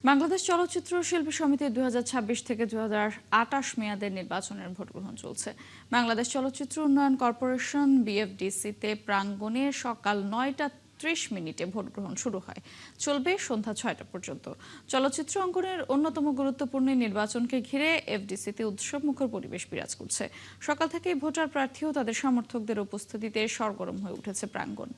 বাংলাদেশ চলচ্চিত্র শিল্পী সমিতির 2026 থেকে 2028 মেয়াদের নির্বাচনের ভোট গ্রহণ চলছে। বাংলাদেশ চলচ্চিত্র উন্নয়ন কর্পোরেশন বিএফডিসিতে প্রাঙ্গণে সকাল 9:30 ভোট গ্রহণ শুরু হয়, চলবে সন্ধ্যা 6টা পর্যন্ত। চলচ্চিত্র অঙ্গনের অন্যতম গুরুত্বপূর্ণ নির্বাচনকে ঘিরে এফডিসিতে উৎসবমুখর পরিবেশ বিরাজ করছে। সকাল থেকেই ভোটার প্রার্থী ও তাদের সমর্থকদের উপস্থিতিতে সরগরম হয়ে উঠেছে প্রাঙ্গণ।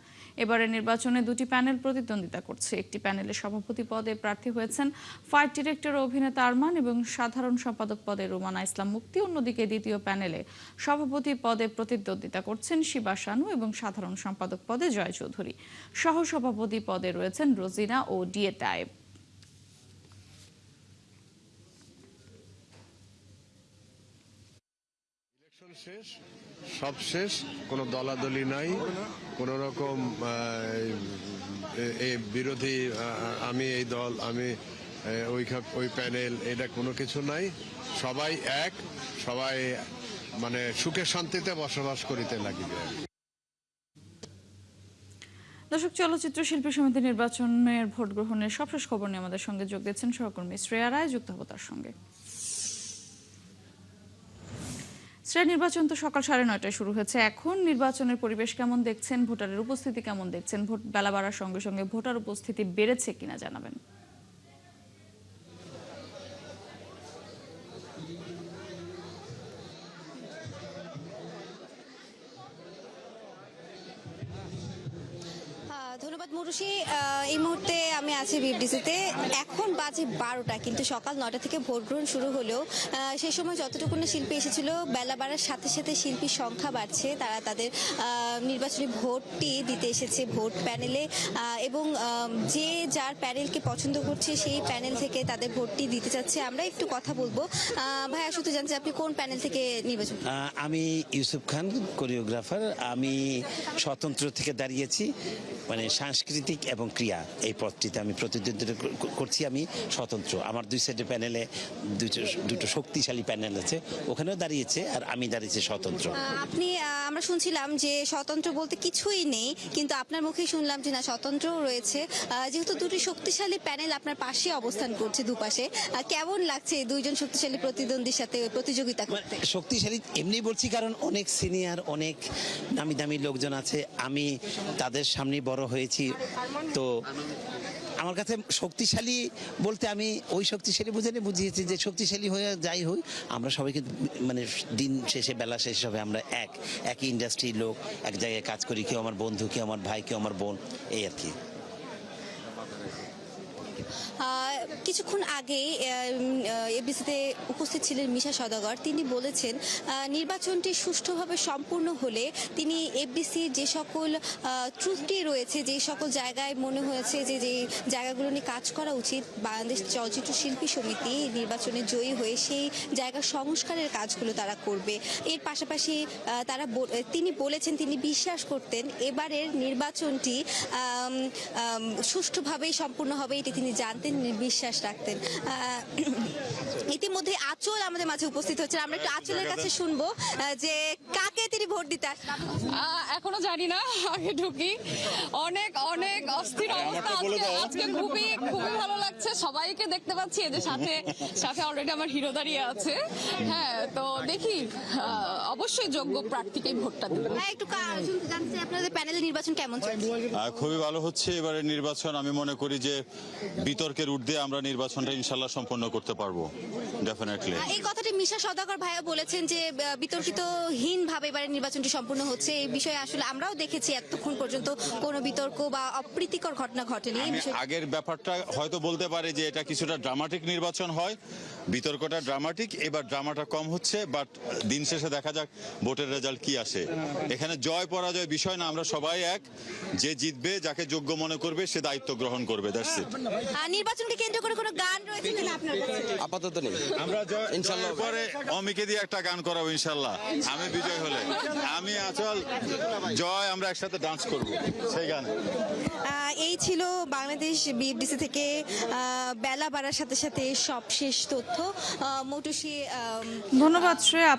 এবারের নির্বাচনে দুটি প্যানেল প্রতিদ্বন্দ্বিতা করছে। একটি প্যানেলে সভাপতি পদে প্রার্থী হয়েছেন ফাইট ডিরেক্টর ও অভিনেতা আরমান এবং সাধারণ সম্পাদক পদে রুমানা ইসলাম মুক্তি। অন্যদিকে দ্বিতীয় প্যানেলে সভাপতি পদে প্রতিদ্বন্দ্বিতা করছেন শিবা শানু এবং সাধারণ সম্পাদক পদে জয় চৌধুরী। সহসভাপতি পদে রয়েছেন রোজিনা ও ডিএ টাইব। শেষ, সব শেষ, কোনো দলাদলি নাই, কোনো রকম বিরোধী আমি এই দল, আমি ওই প্যানেল, এটা কোনো কিছু নাই। সবাই এক, সবাই মানে সুখে শান্তিতে বসবাস করিতে লাগিবে। দর্শক, চলচ্চিত্র শিল্পী সমিতি নির্বাচনের ভোট গ্রহণের সবশেষ খবর নিয়ে আমাদের সঙ্গে যোগ দিচ্ছেন সহকর্মী শ্রেয়া রায়। যুক্ত হব তার সঙ্গে। শ্রেয়া, নির্বাচন তো সকাল 9:30টায় শুরু হয়েছে। এখন নির্বাচনের পরিবেশ কেমন দেখছেন, ভোটারের উপস্থিতি কেমন দেখছেন? ভোট বেলা বাড়ার সঙ্গে সঙ্গে ভোটার উপস্থিতি বেড়েছে কিনা জানাবেন। ধন্যবাদ মরুষি। এই মুহূর্তে আমি আছি বিএফডিসিতে। এখন বাজে 12টা, কিন্তু সকাল 9টা থেকে ভোট গ্রহণ শুরু হলেও সেই সময় যতটুকু না শিল্পী এসেছিল, বেলা বাড়ার সাথে সাথে শিল্পীর সংখ্যা বাড়ছে। তারা তাদের নির্বাচনী ভোটটি দিতে এসেছে ভোট প্যানেলে, এবং যে যার প্যানেলকে পছন্দ করছে সেই প্যানেল থেকে তাদের ভোটটি দিতে চাচ্ছে। আমরা একটু কথা বলবো। ভাইয়া, শুধু জানছি আপনি কোন প্যানেল থেকে নির্বাচন? আমি ইউসুফ খান, কোরিওগ্রাফার। আমি স্বতন্ত্র থেকে দাঁড়িয়েছি, মানে সাংস্কৃতিক এবং ক্রিয়া এই পদটিতে আমি প্রতিদ্বন্দ্বিতা করছি। আমি স্বতন্ত্র। আমার দুই সাইডে প্যানেলে দুটো শক্তিশালী প্যানেল আছে, ওখানেও দাঁড়িয়েছে, আর আমি দাঁড়িয়েছি স্বতন্ত্র। আপনি, আমরা শুনছিলাম যে স্বতন্ত্র বলতে কিছুই নেই, কিন্তু আপনার মুখেই শুনলাম যে না, স্বতন্ত্রও রয়েছে। যেহেতু দুটি শক্তিশালী প্যানেল আপনার পাশে অবস্থান করছে, দুপাশে, কেমন লাগছে দুইজন শক্তিশালী প্রতিদ্বন্দ্বীর সাথে প্রতিযোগিতা করতে? শক্তিশালী এমনি বলছি কারণ অনেক সিনিয়র, অনেক দামি দামি লোকজন আছে। আমি তাদের সামনে বড় হয়েছি, তো আমার কাছে শক্তিশালী বলতে আমি ওই শক্তিশালী বুঝিয়েছি যে শক্তিশালী হয়ে যাই হই, আমরা সবাই কিন্তু মানে দিন শেষে, বেলা শেষে হবে আমরা একই ইন্ডাস্ট্রির লোক, এক জায়গায় কাজ করি। কেউ আমার বন্ধু, কেউ আমার ভাই, কেউ আমার বোন, এই আর কি। কিছুক্ষণ আগে এফডিসিতে উপস্থিত ছিলেন মিশা সওদাগর। তিনি বলেছেন নির্বাচনটি সুষ্ঠুভাবে সম্পূর্ণ হলে তিনি এফডিসির যে সকল ত্রুটি রয়েছে, যে সকল জায়গায় মনে হয়েছে যে জায়গাগুলো নিয়ে কাজ করা উচিত, বাংলাদেশ চলচ্চিত্র শিল্পী সমিতি নির্বাচনে জয়ী হয়ে সেই জায়গা সংস্কারের কাজগুলো তারা করবে। এর পাশাপাশি তিনি বলেছেন, তিনি বিশ্বাস করতেন এবারের নির্বাচনটি সুষ্ঠুভাবেই সম্পূর্ণ হবে, এটি তিনি জানতেন, বিশ্বাস রাখতেন। ইতিমধ্যে আঁচল আমাদের মাঝে উপস্থিত হচ্ছে। আমরা একটু আঁচলের কাছে শুনবো যে কাকে তিনি ভোট দিতে আসবেন। এখনো জানি না, আগে ঢুকি। অনেক অনেক অস্থির অবস্থা আজকে। খুবই খুবই ভালো লাগছে, সবাইকে দেখতে পাচ্ছি। এদের সাথে সাথে অলরেডি আমার হিরো দাঁড়িয়ে আছে। হ্যাঁ, তো দেখি, অবশ্যই যোগ্য প্রার্থীকেই ভোটটা দেব। একটু জানতে চাই আপনাদের প্যানেলের নির্বাচন কেমন চলছে? খুবই ভালো হচ্ছে এবারের নির্বাচন। আমি মনে করি যে বিতর্কের ঊর্ধ্বে আমরা নির্বাচনটা ইনশাল্লাহ সম্পন্ন করতে পারবো, ডেফিনেটলি। এই কথাটি মিশা সওদাগর ভাইয়া বলেছেন যে বিতর্কিতহীন ভাবে এবারে নির্বাচনটি সম্পূর্ণ হচ্ছে। এই বিষয়ে আসলে আমরাও দেখেছি এতক্ষণ পর্যন্ত কোনো বিতর্ক বা অপ্রীতিকর ঘটনা ঘটেনি। আগের ব্যাপারটা হয়তো বলতে পারে যে এটা কিছুটা ড্রামাটিক নির্বাচন হয়, বিতর্কটা ড্রামাটিক, এবার ড্রামাটা কম হচ্ছে। বাট দিন শেষে দেখা যাক ভোটের রেজাল্ট কি আসে। এখানে জয় পরাজয় বিষয় না, আমরা সবাই এক। যে জিতবে, যাকে যোগ্য মনে করবে, সে দায়িত্ব গ্রহণ করবে। That's it. নির্বাচনকে কেন্দ্র করে কোনো গান রয়েছে কিনা আপনার কাছে? আপাতত নেই। আমরা ইনশাআল্লাহ পরে অমিকে দিয়ে একটা গান করাবো ইনশাআল্লাহ। আমি বিজয় হলে, আমি আঁচল, জয়, আমরা একসাথে ডান্স করব সেই গানে। এই ছিল বাংলাদেশ বিএফডিসি থেকে বেলা বাড়ার সাথে সাথে সবশেষ তথ্য। মৌটুসী, ধন্যবাদ শ্রেয়া।